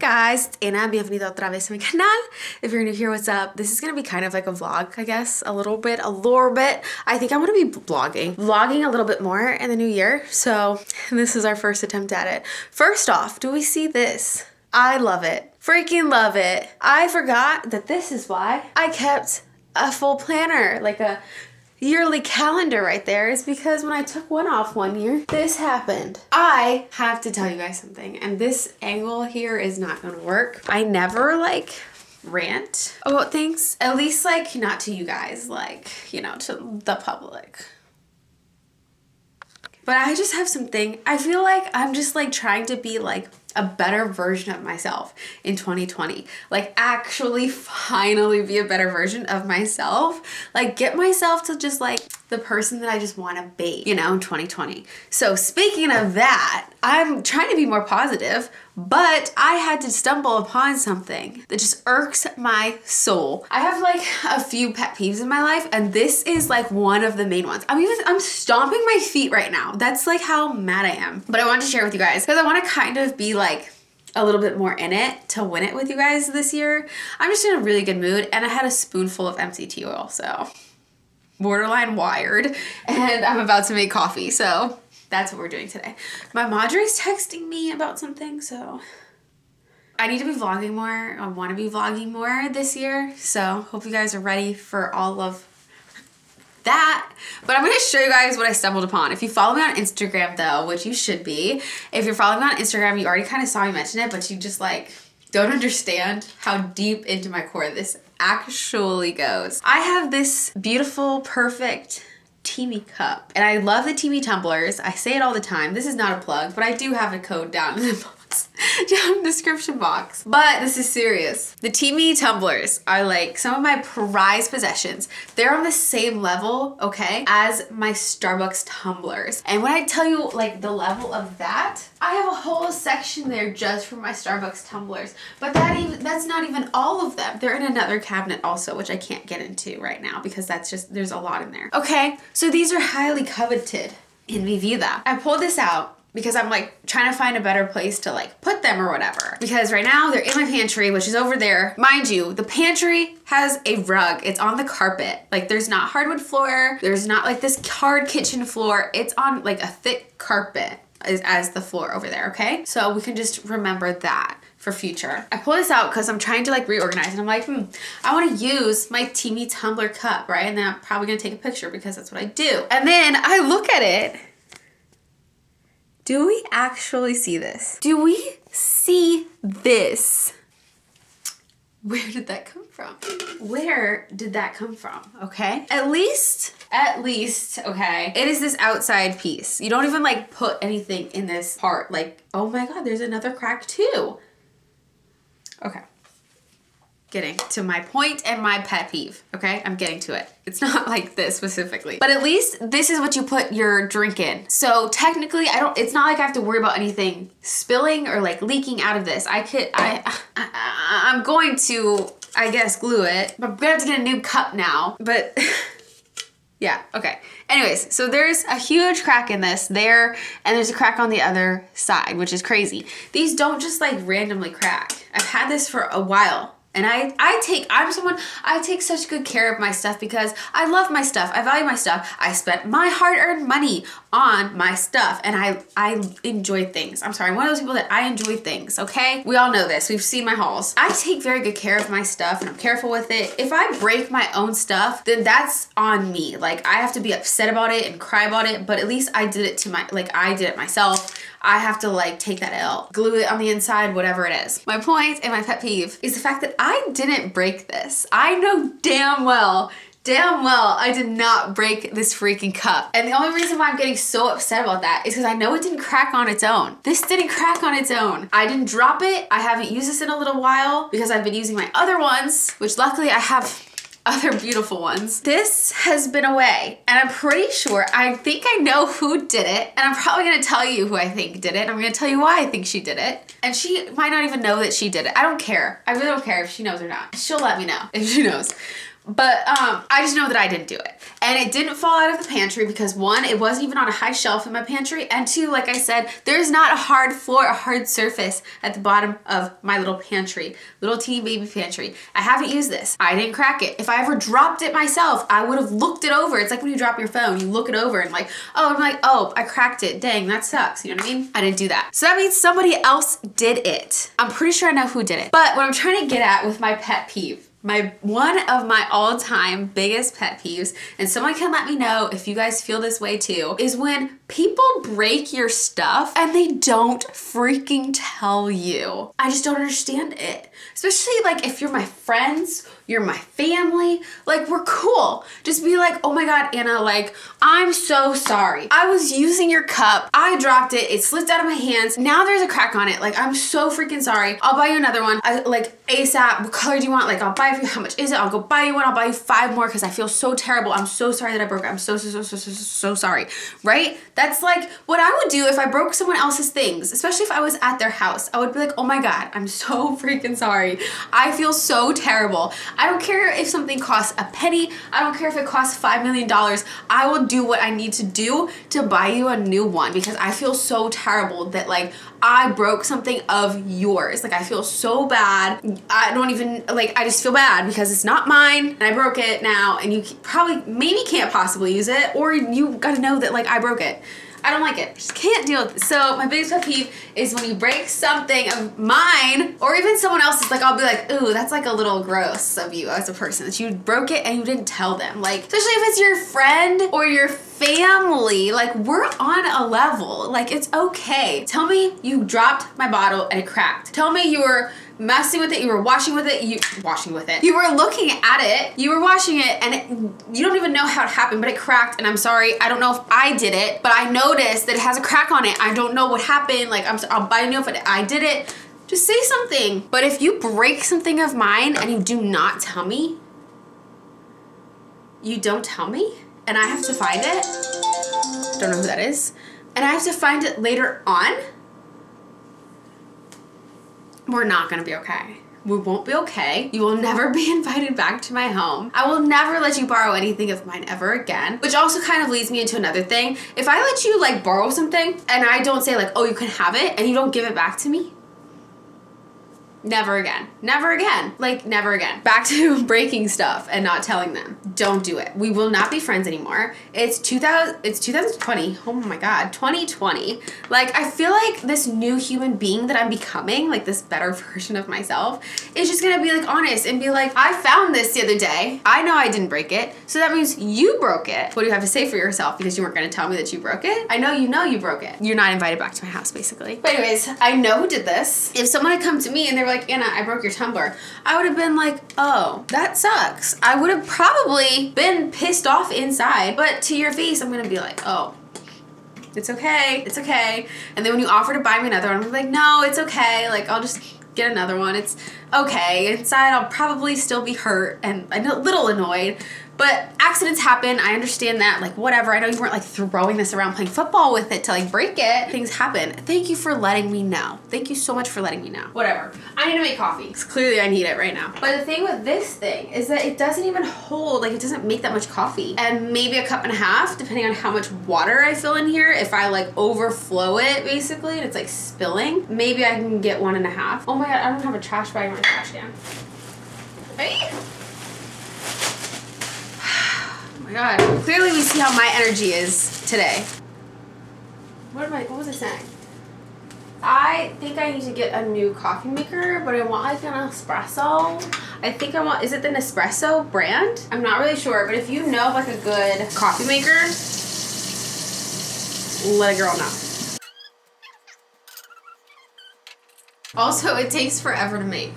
Guys, it's Anna, bienvenido otra vez a mi canal. If you're new here, what's up? This is gonna be kind of like a vlog, I guess, a little bit. I think I'm gonna be vlogging a little bit more in the new year. So this is our first attempt at it. First off, do we see this? I love it. Freaking love it. I forgot that this is why I kept a full planner, like a yearly calendar right there, is because when I took one off one year, this happened. I have to tell you guys something, and this angle here is not gonna work. I never like rant about things, at least like not to you guys, like, you know, to the public. But I just have something, I feel like I'm just like trying to be like a better version of myself in 2020. Like actually finally be a better version of myself. Like get myself to just like the person that I just want to be, you know, in 2020. So speaking of that, I'm trying to be more positive, but I had to stumble upon something that just irks my soul. I have like a few pet peeves in my life, and this is like one of the main ones. I'm stomping my feet right now. That's like how mad I am. But I wanted to share with you guys because I want to kind of be like a little bit more in it to win it with you guys this year. I'm just in a really good mood, and I had a spoonful of MCT oil, so borderline wired, and I'm about to make coffee, so that's what we're doing today. My Madre's texting me about something, so I need to be vlogging more. I want to be vlogging more this year, so hope you guys are ready for all of that. But I'm going to show you guys what I stumbled upon. If you follow me on Instagram though, which you should be, if you're following me on Instagram, you already kind of saw me mention it, but you just like don't understand how deep into my core this actually goes. I have this beautiful, perfect Teami cup, and I love the Teami tumblers. I say it all the time. This is not a plug, but I do have a code down in the box, down in the description box. But this is serious. The Teami tumblers are like some of my prized possessions. They're on the same level, okay, as my Starbucks tumblers. And when I tell you like the level of that, I have a whole section there just for my Starbucks tumblers. But that's not even all of them. They're in another cabinet also, which I can't get into right now because that's just, there's a lot in there. Okay, so these are highly coveted in mi vida. I pulled this out because I'm like trying to find a better place to like put them or whatever. Because right now they're in my pantry, which is over there. Mind you, the pantry has a rug. It's on the carpet. Like there's not hardwood floor. There's not like this hard kitchen floor. It's on like a thick carpet as the floor over there, okay? So we can just remember that for future. I pull this out because I'm trying to like reorganize, and I'm like, I want to use my Teami tumbler cup, right? And then I'm probably gonna take a picture because that's what I do. And then I look at it. Do we actually see this? Do we see this? Where did that come from? Where did that come from? Okay. At least, okay. It is this outside piece. You don't even like put anything in this part. Like, oh my God, there's another crack too. Okay. Getting to my point and my pet peeve, okay? I'm getting to it. It's not like this specifically, but at least this is what you put your drink in. So technically it's not like I have to worry about anything spilling or like leaking out of this. I'm going to, I guess, glue it, but I'm gonna have to get a new cup now, but yeah, okay. Anyways, so there's a huge crack in this there, and there's a crack on the other side, which is crazy. These don't just like randomly crack. I've had this for a while. And I take such good care of my stuff because I love my stuff. I value my stuff. I spent my hard-earned money on my stuff, and I enjoy things. I'm sorry, I'm one of those people that I enjoy things, okay? We all know this. We've seen my hauls. I take very good care of my stuff, and I'm careful with it. If I break my own stuff, then that's on me. Like, I have to be upset about it and cry about it, but at least I did it I did it myself. I have to like take that L, glue it on the inside, whatever it is. My point and my pet peeve is the fact that I didn't break this. I know damn well I did not break this freaking cup. And the only reason why I'm getting so upset about that is because I know it didn't crack on its own. This didn't crack on its own. I didn't drop it. I haven't used this in a little while because I've been using my other ones, which luckily I have other beautiful ones. This has been away, and I'm pretty sure, I think I know who did it, and I'm probably gonna tell you who I think did it, and I'm gonna tell you why I think she did it. And she might not even know that she did it. I don't care. I really don't care if she knows or not. She'll let me know if she knows. But I just know that I didn't do it. And it didn't fall out of the pantry because one, it wasn't even on a high shelf in my pantry. And two, like I said, there's not a hard floor, a hard surface at the bottom of my little pantry, little teeny baby pantry. I haven't used this. I didn't crack it. If I ever dropped it myself, I would have looked it over. It's like when you drop your phone, you look it over and like, oh, I'm like, oh, I cracked it. Dang, that sucks. You know what I mean? I didn't do that. So that means somebody else did it. I'm pretty sure I know who did it. But what I'm trying to get at with my pet peeve, one of my all-time biggest pet peeves, and someone can let me know if you guys feel this way too, is when people break your stuff and they don't freaking tell you. I just don't understand it. Especially like if you're my friends, you're my family, like we're cool. Just be like, oh my God, Anna, like, I'm so sorry. I was using your cup. I dropped it. It slipped out of my hands. Now there's a crack on it. Like, I'm so freaking sorry. I'll buy you another one. Like ASAP. What color do you want? Like, I'll buy it for you. How much is it? I'll go buy you one. I'll buy you 5 more because I feel so terrible. I'm so sorry that I broke it. I'm so sorry. Right? That's like what I would do if I broke someone else's things, especially if I was at their house. I would be like, oh my God, I'm so freaking sorry. I feel so terrible. I don't care if something costs a penny. I don't care if it costs $5 million. I will do what I need to do to buy you a new one because I feel so terrible that like I broke something of yours. Like I feel so bad. I don't even like, I just feel bad because it's not mine and I broke it now and you probably maybe can't possibly use it, or you gotta know that like I broke it. I don't like it. Just can't deal with it. So my biggest pet peeve is when you break something of mine or even someone else's. Like I'll be like, ooh, that's like a little gross of you as a person that you broke it and you didn't tell them. Like, especially if it's your friend or your family, like we're on a level. Like it's okay. Tell me you dropped my bottle and it cracked. Tell me you were messing with it, you were washing with it, you were looking at it, you were washing it, and you don't even know how it happened, but it cracked, and I'm sorry, I don't know if I did it, but I noticed that it has a crack on it. I don't know what happened, like I'll buy you if I did it. Just say something. But if you break something of mine and you do not tell me, you don't tell me, and I have to find it, don't know who that is, and I have to find it later on, we're not gonna be okay. We won't be okay. You will never be invited back to my home. I will never let you borrow anything of mine ever again, which also kind of leads me into another thing. If I let you like borrow something and I don't say like, oh, you can have it, and you don't give it back to me, never again. Never again. Like, never again. Back to breaking stuff and not telling them. Don't do it. We will not be friends anymore. It's 2020. Oh my God, 2020. Like, I feel like this new human being that I'm becoming, like this better version of myself, is just gonna be like honest and be like, I found this the other day. I know I didn't break it. So that means you broke it. What do you have to say for yourself because you weren't gonna tell me that you broke it? I know you broke it. You're not invited back to my house, basically. But anyways, I know who did this. If someone had come to me and they were like, Anna, I broke your tumbler, I would have been like, oh, that sucks. I would have probably been pissed off inside, but to your face, I'm gonna be like, oh, it's okay, it's okay. And then when you offer to buy me another one, I'm like, no, it's okay. Like, I'll just get another one. It's okay. Inside, I'll probably still be hurt and a little annoyed. But accidents happen. I understand that. Like, whatever. I know you weren't like throwing this around playing football with it to like break it. Things happen. Thank you for letting me know. Thank you so much for letting me know. Whatever. I need to make coffee because clearly I need it right now. But the thing with this thing is that it doesn't even hold, like it doesn't make that much coffee. And maybe a cup and a half, depending on how much water I fill in here. If I like overflow it basically and it's like spilling, maybe I can get 1.5. Oh my God, I don't have a trash bag in my trash can. Hey. Oh my God, clearly we see how my energy is today. What was I saying? I think I need to get a new coffee maker, but I want like an espresso. I think I want, is it the Nespresso brand? I'm not really sure, but if you know like a good coffee maker, let a girl know. Also, it takes forever to make.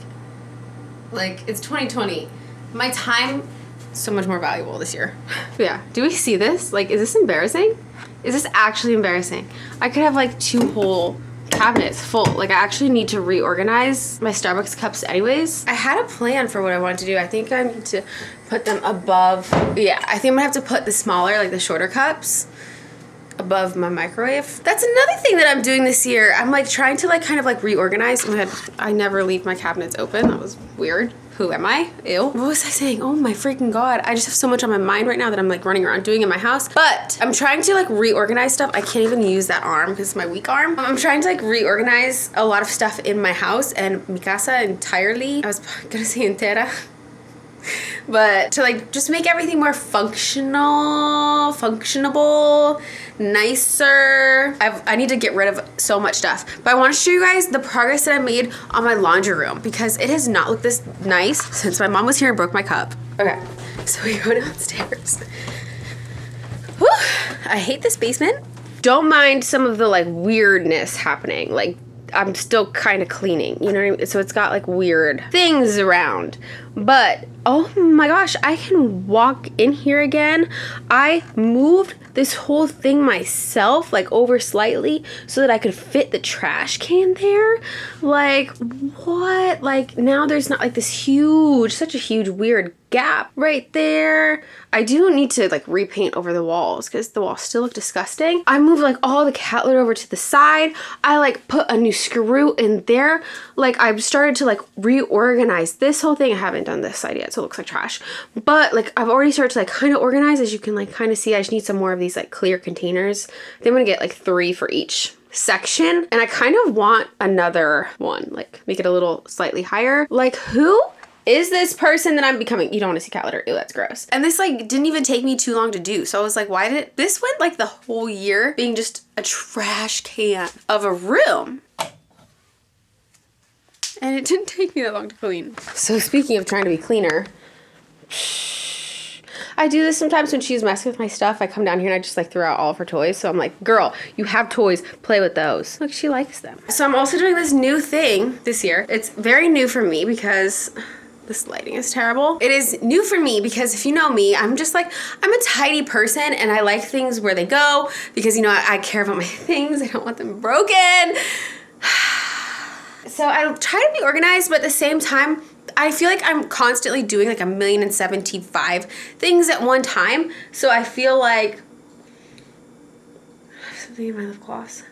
Like, it's 2020. My time so much more valuable this year. Yeah, do we see this? Like, is this embarrassing? Is this actually embarrassing? I could have like 2 whole cabinets full. Like, I actually need to reorganize my Starbucks cups anyways. I had a plan for what I wanted to do. I think I need to put them above. Yeah, I think I'm gonna have to put the smaller, like the shorter cups above my microwave. That's another thing that I'm doing this year. I'm like trying to like kind of like reorganize. Oh my God, I never leave my cabinets open. That was weird. Who am I? Ew. What was I saying? Oh my freaking God. I just have so much on my mind right now that I'm like running around doing in my house. But I'm trying to like reorganize stuff. I can't even use that arm because it's my weak arm. I'm trying to like reorganize a lot of stuff in my house and mi casa entirely. I was gonna say entera. But to like just make everything more functionable, nicer. I need to get rid of so much stuff. But I want to show you guys the progress that I made on my laundry room because it has not looked this nice since my mom was here and broke my cup. Okay, so we go downstairs. Whew, I hate this basement. Don't mind some of the like weirdness happening. Like I'm still kind of cleaning, you know what I mean? So it's got like weird things around. But oh my gosh, I can walk in here again. I moved this whole thing myself, like over slightly so that I could fit the trash can there. Like what? Like now there's not like this huge, such a huge weird gap right there. I do need to like repaint over the walls because the walls still look disgusting. I moved like all the cat litter over to the side. I like put a new screw in there. Like I've started to like reorganize this whole thing. I haven't done this side yet, so it looks like trash. But like I've already started to like kind of organize. As you can like kind of see, I just need some more of these like clear containers. Then I'm gonna get like 3 for each section. And I kind of want another one, like make it a little slightly higher. Like who is this person that I'm becoming? You don't want to see cat litter. Ew, that's gross. And this like didn't even take me too long to do. So I was like, why did it? This went like the whole year being just a trash can of a room. And it didn't take me that long to clean. So speaking of trying to be cleaner, I do this sometimes when she's messing with my stuff. I come down here and I just like throw out all of her toys. So I'm like, girl, you have toys, play with those. Look, she likes them. So I'm also doing this new thing this year. It's very new for me because this lighting is terrible. It is new for me because if you know me, I'm just like, I'm a tidy person and I like things where they go because, you know, I care about my things. I don't want them broken. So I try to be organized, but at the same time, I feel like I'm constantly doing like 1,075 things at one time. So I feel like I have something in my lip gloss.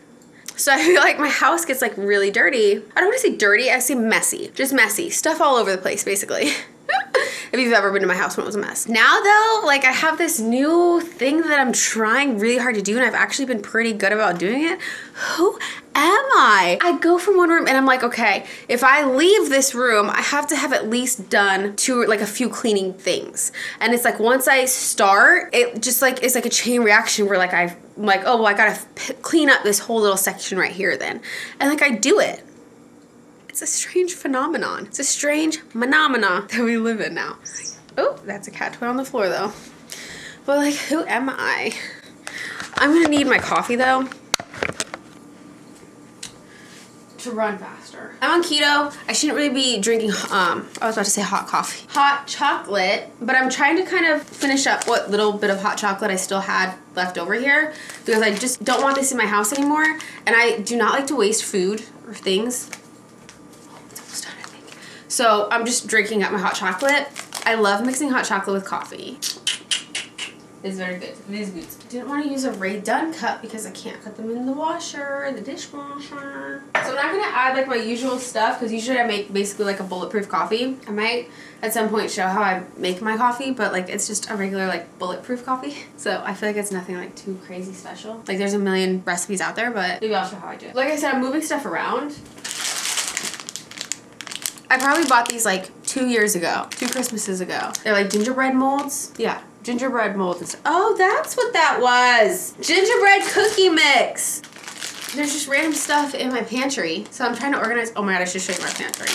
So I feel like my house gets like really dirty. I don't want to say dirty, I say messy. Just messy. Stuff all over the place, basically. If you've ever been to my house when it was a mess. Now though, like I have this new thing that I'm trying really hard to do and I've actually been pretty good about doing it. Who am I? I go from one room and I'm like, okay, if I leave this room, I have to have at least done like a few cleaning things. And it's like once I start, it just like is like a chain reaction where like I'm like, oh, well, I gotta clean up this whole little section right here then. And like I do it. It's a strange phenomenon. It's a strange phenomena that we live in now. Oh, that's a cat toy on the floor though. But like, who am I? I'm gonna need my coffee though to run faster. I'm on keto. I shouldn't really be drinking, I was about to say hot coffee. Hot chocolate, but I'm trying to kind of finish up what little bit of hot chocolate I still had left over here because I just don't want this in my house anymore. And I do not like to waste food or things. So I'm just drinking up my hot chocolate. I love mixing hot chocolate with coffee. It's very good. It is good. I didn't want to use a Ray Dunn cup because I can't put them in the washer, the dishwasher. So I'm not going to add like my usual stuff because usually I make basically like a bulletproof coffee. I might at some point show how I make my coffee, but like it's just a regular like bulletproof coffee. So I feel like it's nothing like too crazy special. Like there's a million recipes out there, but maybe I'll show how I do it. Like I said, I'm moving stuff around. I probably bought these like 2 years ago, 2 Christmases ago. They're like gingerbread molds. Yeah, gingerbread molds and stuff. Oh, that's what that was. Gingerbread cookie mix. There's just random stuff in my pantry. So I'm trying to organize. Oh my God, I should show you my pantry.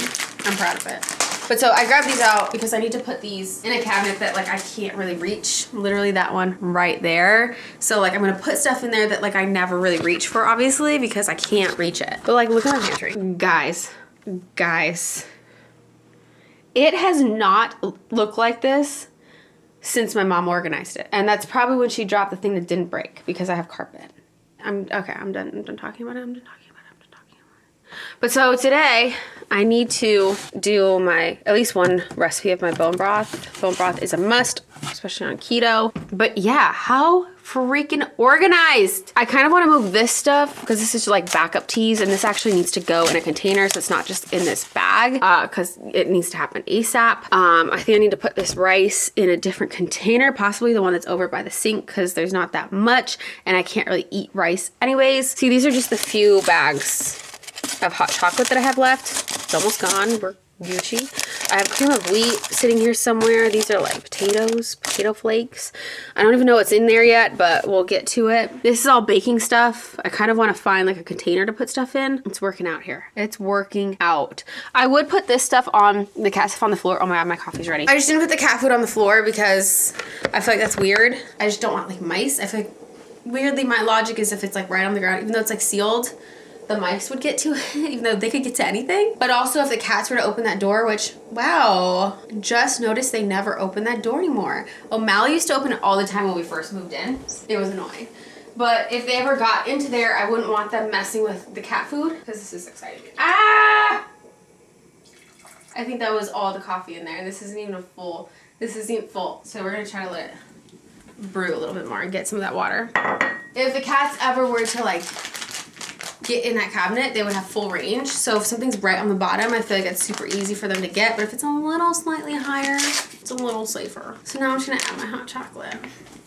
I'm proud of it. But so I grabbed these out because I need to put these in a cabinet that like I can't really reach. Literally that one right there. So like I'm gonna put stuff in there that like I never really reach for, obviously, because I can't reach it. But like look at my pantry. Guys. It has not looked like this since my mom organized it. And that's probably when she dropped the thing that didn't break because I have carpet. I'm done talking about it. I'm done talking about it. But so today I need to do my, at least one recipe of my bone broth. Bone broth is a must, especially on keto. But yeah, how freaking organized. I kind of want to move this stuff because this is like backup teas, and this actually needs to go in a container, so it's not just in this bag because it needs to happen ASAP. I think I need to put this rice in a different container, possibly the one that's over by the sink, because there's not that much and I can't really eat rice anyways. See, these are just the few bags of hot chocolate that I have left. It's almost gone. We're Gucci. I have cream of wheat sitting here somewhere. These are like potato flakes. I don't even know what's in there yet, but we'll get to it. This is all baking stuff. I kind of want to find like a container to put stuff in. It's working out here. It's working out. I would put this stuff on the cat stuff on the floor. Oh my god, my coffee's ready. I just didn't put the cat food on the floor because I feel like that's weird. I just don't want like mice. I feel like weirdly my logic is if it's like right on the ground, even though it's like sealed, the mice would get to it, even though they could get to anything. But also if the cats were to open that door, which, wow, just noticed they never open that door anymore. O'Malley used to open it all the time when we first moved in. It was annoying. But if they ever got into there, I wouldn't want them messing with the cat food, because this is exciting. Ah! I think that was all the coffee in there. This isn't even full. This isn't full. So we're gonna try to let it brew a little bit more and get some of that water. If the cats ever were to like get in that cabinet, they would have full range. So if something's right on the bottom, I feel like it's super easy for them to get. But if it's a little slightly higher, it's a little safer. So now I'm just gonna add my hot chocolate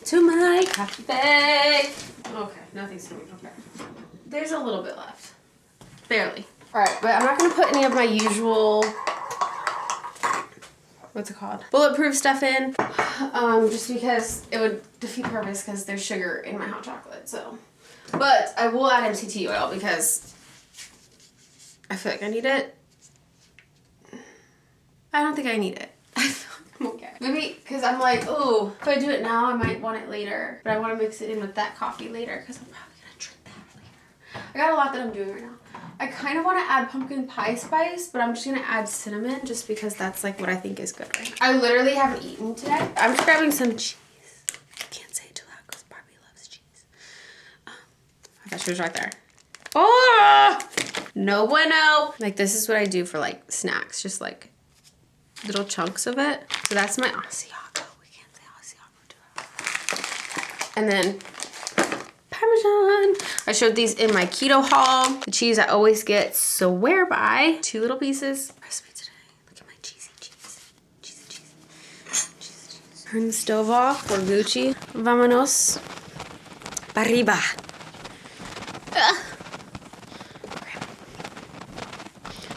to my coffee bag. Okay, nothing's moving. Okay. There's a little bit left. Barely. All right, but I'm not gonna put any of my usual, what's it called? Bulletproof stuff in, just because it would defeat purpose because there's sugar in my hot chocolate, so. But I will add MCT oil because I feel like I need it. I don't think I need it. I feel like I'm okay. Maybe because I'm like, oh, if I do it now, I might want it later. But I want to mix it in with that coffee later because I'm probably going to drink that later. I got a lot that I'm doing right now. I kind of want to add pumpkin pie spice, but I'm just going to add cinnamon just because that's like what I think is good. Right? I literally haven't eaten today. I'm just grabbing some cheese. She was right there. Oh, no bueno. Like this is what I do for like snacks, just like little chunks of it. So that's my Asiago. We can't say Asiago to it. And then Parmesan. I showed these in my keto haul. The cheese I always get swear by. 2 little pieces. Recipe today. Look at my cheesy cheese. Cheesy cheese. Cheesy cheese. Turn the stove off. We're Gucci. Vámonos. Arriba.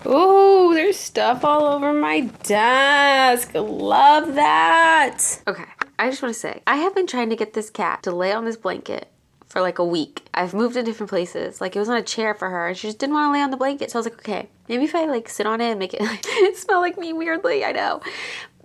Oh, there's stuff all over my desk. Love that. Okay, I just want to say, I have been trying to get this cat to lay on this blanket for like a week. I've moved to different places. Like it was on a chair for her and she just didn't want to lay on the blanket. So I was like, okay, maybe if I like sit on it and make it smell like me weirdly, I know.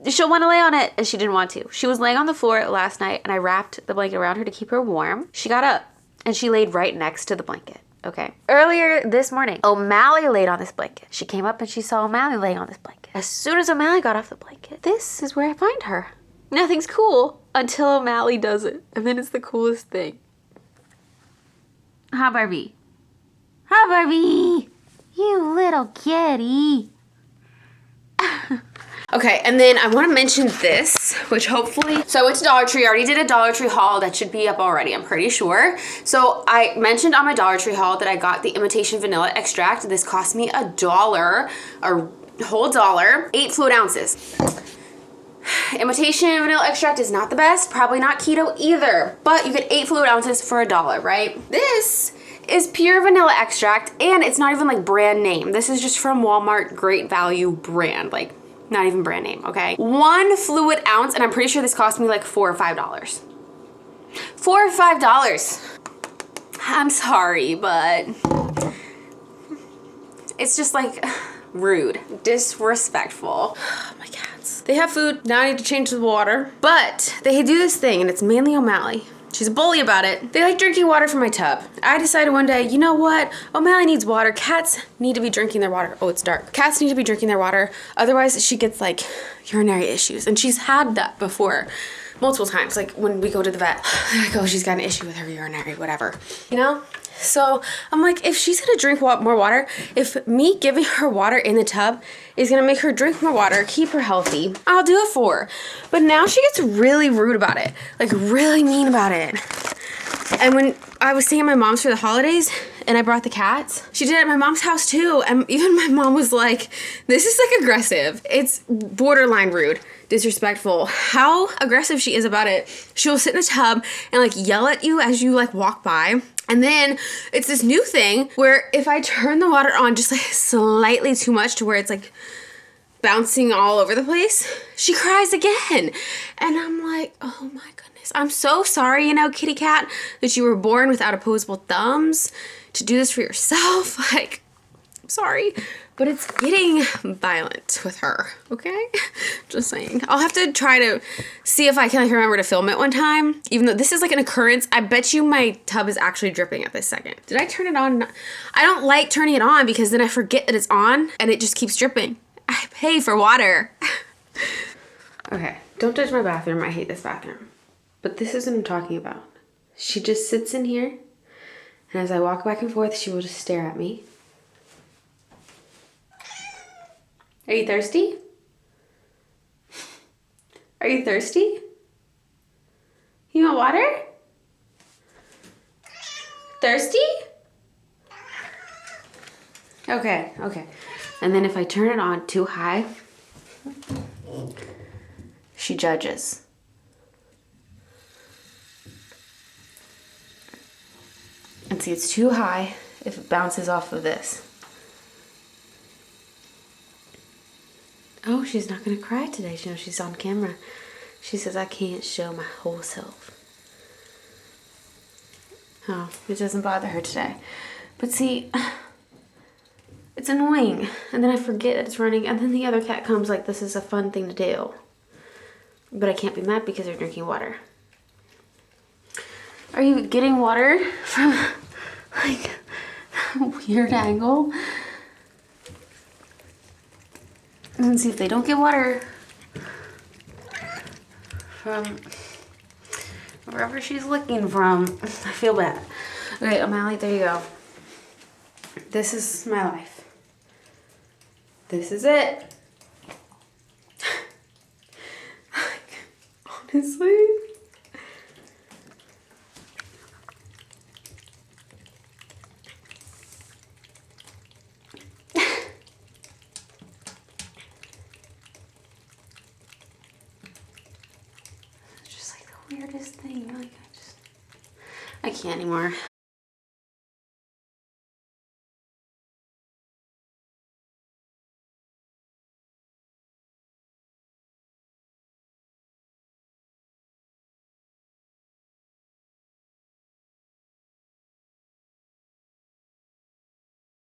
She'll want to lay on it, and she didn't want to. She was laying on the floor last night and I wrapped the blanket around her to keep her warm. She got up and she laid right next to the blanket. Okay. Earlier this morning, O'Malley laid on this blanket. She came up and she saw O'Malley laying on this blanket. As soon as O'Malley got off the blanket, this is where I find her. Nothing's cool until O'Malley does it. And then it's the coolest thing. Hi, Barbie. Hi, Barbie. You little kitty. Okay, and then I want to mention this, which hopefully, so I went to Dollar Tree. I already did a Dollar Tree haul that should be up already, I'm pretty sure. So I mentioned on my Dollar Tree haul that I got the imitation vanilla extract. This cost me $1, a whole dollar, 8 fluid ounces. Imitation vanilla extract is not the best, probably not keto either, but you get 8 fluid ounces for $1, right? This is pure vanilla extract, and it's not even like brand name. This is just from Walmart, great value brand, like not even brand name, okay? 1 fluid ounce, and I'm pretty sure this cost me like $4 or $5. $4 or $5. I'm sorry, but it's just like rude, disrespectful. My cats. They have food, now I need to change the water, but they do this thing, and it's mainly O'Malley. She's a bully about it. They like drinking water from my tub. I decided one day, you know what? O'Malley needs water. Cats need to be drinking their water. Oh, it's dark. Cats need to be drinking their water. Otherwise, she gets like urinary issues. And she's had that before multiple times. Like when we go to the vet, like, oh, she's got an issue with her urinary, whatever. You know? So I'm like, if she's gonna drink more water, if me giving her water in the tub is gonna make her drink more water, keep her healthy, I'll do it for her. But now she gets really rude about it, like really mean about it. And when I was staying at my mom's for the holidays and I brought the cats, she did it at my mom's house too. And even my mom was like, this is like aggressive. It's borderline rude, disrespectful. How aggressive she is about it. She'll sit in the tub and like yell at you as you like walk by. And then it's this new thing where if I turn the water on just like slightly too much to where it's like bouncing all over the place, she cries again. And I'm like, oh my goodness. I'm so sorry, you know, kitty cat, that you were born without opposable thumbs to do this for yourself. Like, I'm sorry. But it's getting violent with her, okay? Just saying. I'll have to try to see if I can like, remember to film it one time. Even though this is like an occurrence, I bet you my tub is actually dripping at this second. Did I turn it on? I don't like turning it on because then I forget that it's on and it just keeps dripping. I pay for water. Okay, don't judge my bathroom. I hate this bathroom. But this is what I'm talking about. She just sits in here, and as I walk back and forth, she will just stare at me. Are you thirsty? Are you thirsty? You want water? Thirsty? Okay, okay. And then if I turn it on too high, she judges. And see, it's too high if it bounces off of this. Oh, she's not gonna cry today. You know, she's on camera. She says, I can't show my whole self. Oh, it doesn't bother her today. But see, it's annoying. And then I forget that it's running. And then the other cat comes like, this is a fun thing to do. But I can't be mad because they're drinking water. Are you getting water from like a weird angle? And see if they don't get water from wherever she's looking from. I feel bad. Okay, O'Malley, there you go. This is my life. This is it. Like, honestly. Weirdest thing, like I can't anymore.